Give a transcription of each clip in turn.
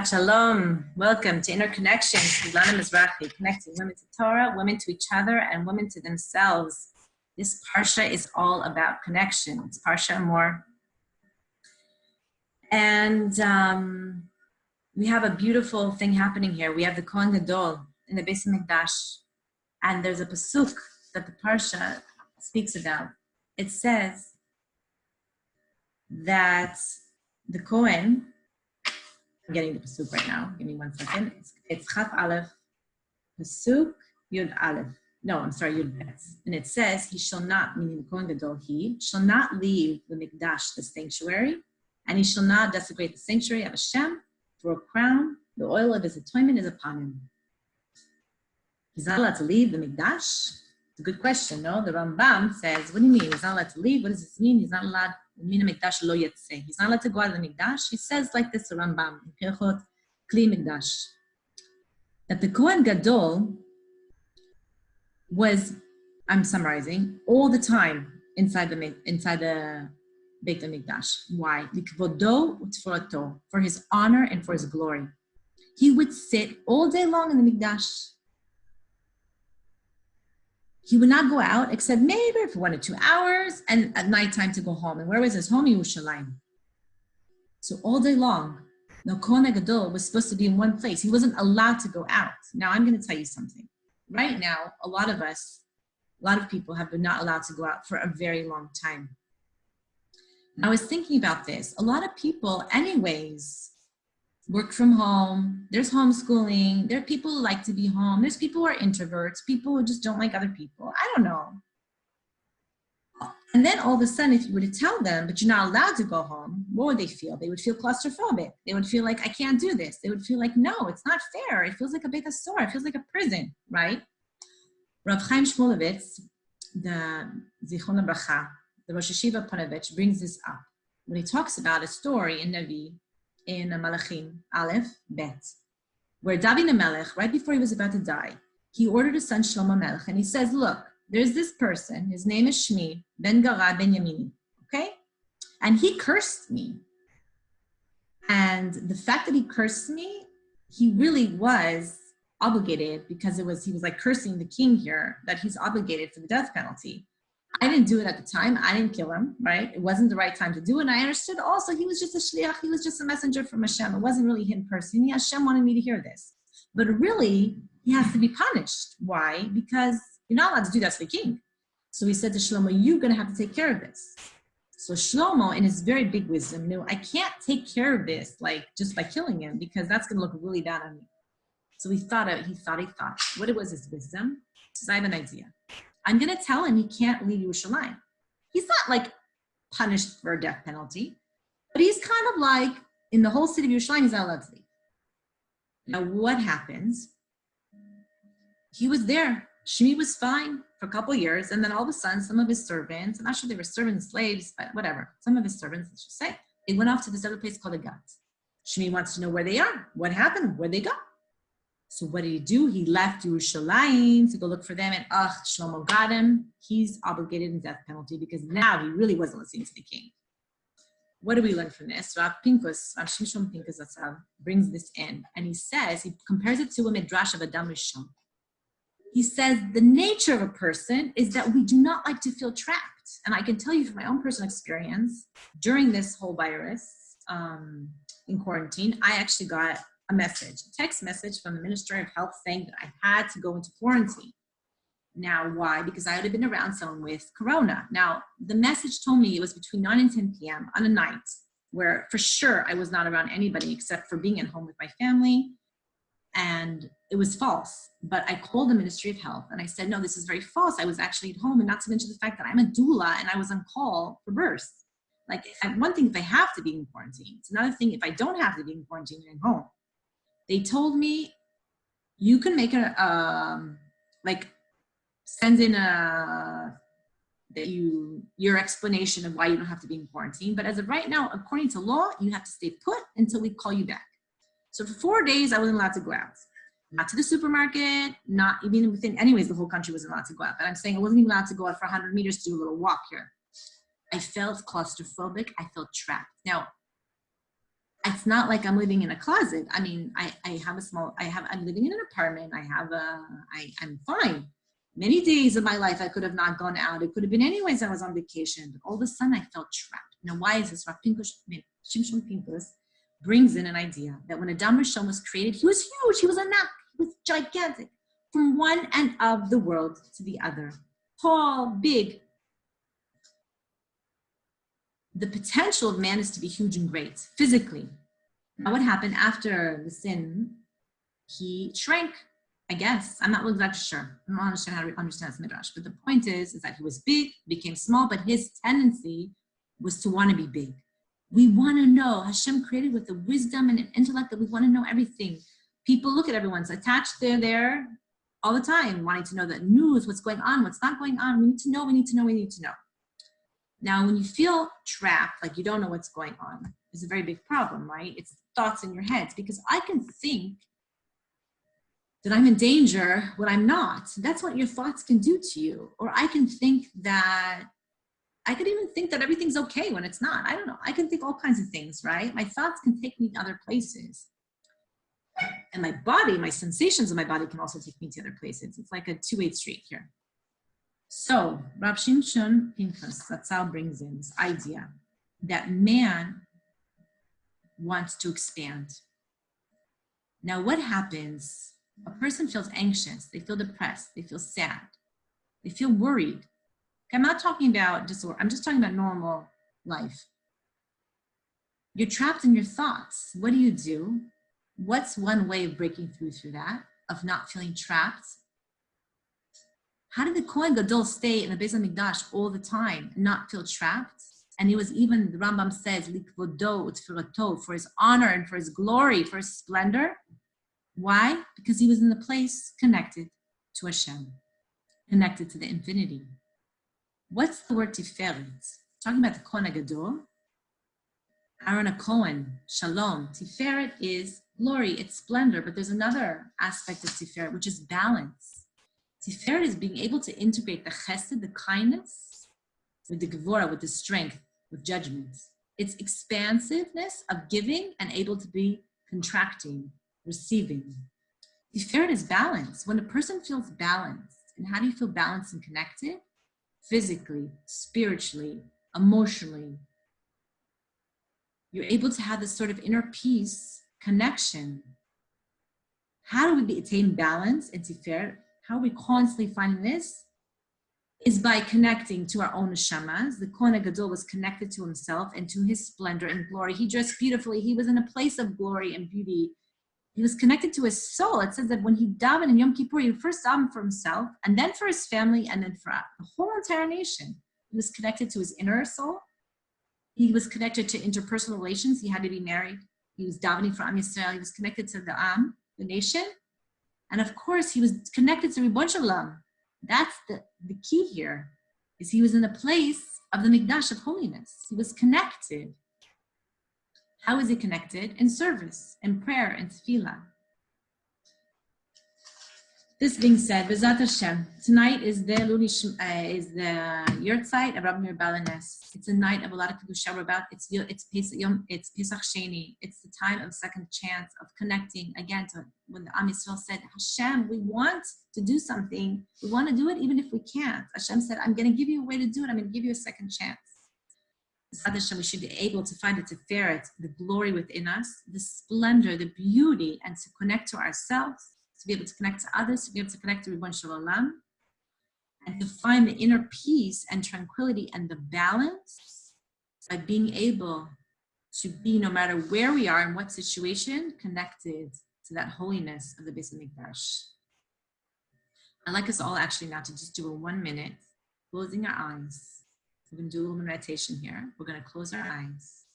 Shalom. Welcome to Inner Connection, Elana Mizrahi, connecting women to Torah, women to each other, and women to themselves. This Parsha is all about connection. It's Parsha Emor. And we have a beautiful thing happening here. We have the Nocona Godot in the Beis Hamikdash. And there's a pasuk that the Parsha speaks about. It says that the Kohen, I'm getting the pasuk right now. Give me 1 second. It's Chaf Aleph, pasuk Yud Aleph. No, I'm sorry, Yud Bet. And it says, he shall not, meaning the Kohen Gadol, he shall not leave the Mikdash, the sanctuary, and he shall not desecrate the sanctuary of Hashem for a crown. The oil of his atonement is upon him. He's not allowed to leave the Mikdash. It's a good question, no? The Rambam says, what do you mean? He's not allowed to leave? What does this mean? He's not allowed. He's not allowed to go out of the Mikdash. He says like this, the Rambam, Kli Mikdash, that the Kohen Gadol was, I'm summarizing, all the time inside the Beit HaMikdash. Why? For his honor and for his glory. He would sit all day long in the Mikdash. He would not go out except maybe for 1 or 2 hours and at nighttime to go home. And where was his home? Yerushalayim. So all day long, Nocona Godot was supposed to be in one place. He wasn't allowed to go out. Now I'm going to tell you something. Right now, a lot of people have been not allowed to go out for a very long time. And I was thinking about this. A lot of people anyways work from home. There's homeschooling. There are people who like to be home. There's people who are introverts, people who just don't like other people. I don't know. And then all of a sudden, if you were to tell them, but you're not allowed to go home, what would they feel? They would feel claustrophobic. They would feel like, I can't do this. They would feel like, no, it's not fair. It feels like a Beit HaSohar. It feels like a prison, right? Rav Chaim Shmulevitz, the Zichron HaBracha, the Rosh Shiva Ponevezh, brings this up when he talks about a story in Navi, in Malachim, Aleph, Bet, where David HaMelech, right before he was about to die, he ordered his son Shlomo Melech, and he says, look, there's this person, his name is Shmi, Ben Gara Ben Yamini, okay? And he cursed me. And the fact that he cursed me, he really was obligated, because he was like cursing the king here, that he's obligated for the death penalty. I didn't do it at the time. I didn't kill him, right? It wasn't the right time to do it. And I understood also he was just a shliach. He was just a messenger from Hashem. It wasn't really him personally. Hashem wanted me to hear this. But really, he has to be punished. Why? Because you're not allowed to do that to the king. So he said to Shlomo, you're going to have to take care of this. So Shlomo, in his very big wisdom, knew, I can't take care of this like just by killing him, because that's going to look really bad on me. So he thought. What it was his wisdom? He says, I have an idea. I'm going to tell him he can't leave Yerushalayim. He's not like punished for a death penalty, but he's kind of like in the whole city of Yerushalayim, he's not allowed to leave. Now, what happens? He was there. Shmi was fine for a couple of years, and then all of a sudden, some of his servants, I'm not sure they were servants, slaves, but whatever, some of his servants, let's just say, they went off to this other place called Agat. Shmi wants to know where they are. What happened? Where'd they go? So what did he do? He left Yerushalayim to go look for them, and Shlomo got him. He's obligated in death penalty because now he really wasn't listening to the king. What do we learn from this? Rav Pincus, Rav Shimshon Pincus brings this in, and he says, he compares it to a midrash of Adam Rishon. He says the nature of a person is that we do not like to feel trapped. And I can tell you from my own personal experience, during this whole virus in quarantine, I actually got a text message from the Ministry of Health saying that I had to go into quarantine. Now, why? Because I would have been around someone with corona. Now, the message told me it was between 9 and 10 p.m. on a night where for sure I was not around anybody except for being at home with my family. And it was false. But I called the Ministry of Health and I said, no, this is very false. I was actually at home, and not to mention the fact that I'm a doula and I was on call for births. Like, one thing if I have to be in quarantine. It's another thing if I don't have to be in quarantine and home. They told me, you can make send in your explanation of why you don't have to be in quarantine. But as of right now, according to law, you have to stay put until we call you back. So for 4 days, I wasn't allowed to go out. Not to the supermarket, not even within, anyways, the whole country wasn't allowed to go out. But I'm saying I wasn't even allowed to go out for 100 meters to do a little walk here. I felt claustrophobic. I felt trapped. Now, I it's not like I'm living in a closet. I mean, I'm living in an apartment. I'm fine. Many days of my life, I could have not gone out. It could have been anyways, I was on vacation. But all of a sudden, I felt trapped. Now, why is this? Shimshon Pincus brings in an idea that when Adam Rishon was created, he was huge. He was a nak. He was gigantic. From one end of the world to the other. Tall, big. The potential of man is to be huge and great, physically. Now, what happened after the sin? He shrank, I guess. I'm not exactly sure. I don't understand how to understand this midrash. But the point is that he was big, became small, but his tendency was to want to be big. We want to know. Hashem created with the wisdom and an intellect that we want to know everything. People look at everyone's attached. They're there all the time, wanting to know the news, what's going on, what's not going on. We need to know, we need to know, we need to know. Now, when you feel trapped, like you don't know what's going on, it's a very big problem, right? It's thoughts in your heads, because I can think that I'm in danger when I'm not. That's what your thoughts can do to you. Or I can think that, I could even think that everything's okay when it's not. I don't know. I can think all kinds of things, right? My thoughts can take me to other places. And my body, my sensations of my body can also take me to other places. It's like a two-way street here. So, Rav Shimshon Pincus, Zatzal brings in this idea that man wants to expand. Now, what happens? A person feels anxious, they feel depressed, they feel sad, they feel worried. I'm not talking about disorder, I'm just talking about normal life. You're trapped in your thoughts. What do? What's one way of breaking through that, of not feeling trapped? How did the Nocona Godot stay in the Beis HaMikdash all the time and not feel trapped? And he was even, the Rambam says, likvodo utfirato, for his honor and for his glory, for his splendor. Why? Because he was in the place connected to Hashem, connected to the infinity. What's the word tiferet? Talking about the Nocona Godot, Aaron a Cohen, shalom. Tiferet is glory, it's splendor, but there's another aspect of tiferet, which is balance. Tiferet is being able to integrate the chesed, the kindness, with the gevura, with the strength, with judgment. It's expansiveness of giving and able to be contracting, receiving. Tiferet is balance. When a person feels balanced, and how do you feel balanced and connected? Physically, spiritually, emotionally. You're able to have this sort of inner peace, connection. How do we attain balance and tiferet? How are we constantly finding this? Is by connecting to our own neshamas. The Nocona Godot was connected to himself and to his splendor and glory. He dressed beautifully. He was in a place of glory and beauty. He was connected to his soul. It says that when he davened in Yom Kippur, he first davened for himself, and then for his family, and then for the whole entire nation. He was connected to his inner soul. He was connected to interpersonal relations. He had to be married. He was davening for Am Yisrael. He was connected to the Am, the nation. And of course, he was connected to Ribon Shalom. That's the key here, is he was in the place of the Mikdash of holiness. He was connected. How is he connected? In service, in prayer, in tefillah. This being said, B'ezrat Hashem, tonight is the Yurtzeit of Rabbi Meir Balanes. It's a night of a lot of kedusha. We're about it's Pesach Sheni. It's the time of second chance of connecting again to when the Am Yisrael said, Hashem, we want to do something. We want to do it even if we can't. Hashem said, I'm going to give you a way to do it. I'm going to give you a second chance. B'ezrat Hashem, we should be able to find the tiferet, the glory within us, the splendor, the beauty, and to connect to ourselves, to be able to connect to others, to be able to connect to Ribon Shalom, and to find the inner peace and tranquility and the balance by being able to be, no matter where we are in what situation, connected to that holiness of the Beis HaMikdash. I'd like us all actually now to just do a 1 minute, closing our eyes. We're going to do a little meditation here. We're going to close our eyes.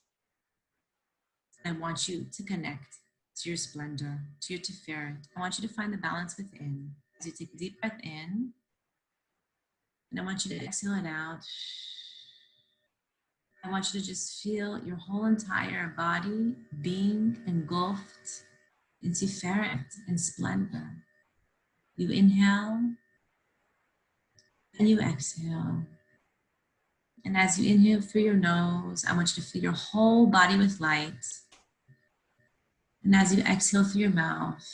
I want you to connect to your splendor, to your tiferet. I want you to find the balance within. As you take a deep breath in, and I want you to exhale it out. I want you to just feel your whole entire body being engulfed in tiferet and splendor. You inhale, and you exhale. And as you inhale through your nose, I want you to fill your whole body with light. And as you exhale through your mouth,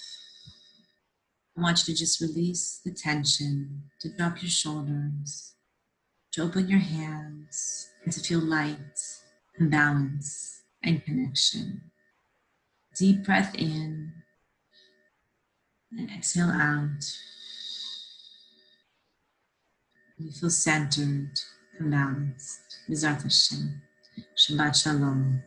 I want you to just release the tension, to drop your shoulders, to open your hands, and to feel light and balance and connection. Deep breath in and exhale out. You feel centered and balanced. Mizrahi Hashem. Shabbat Shalom.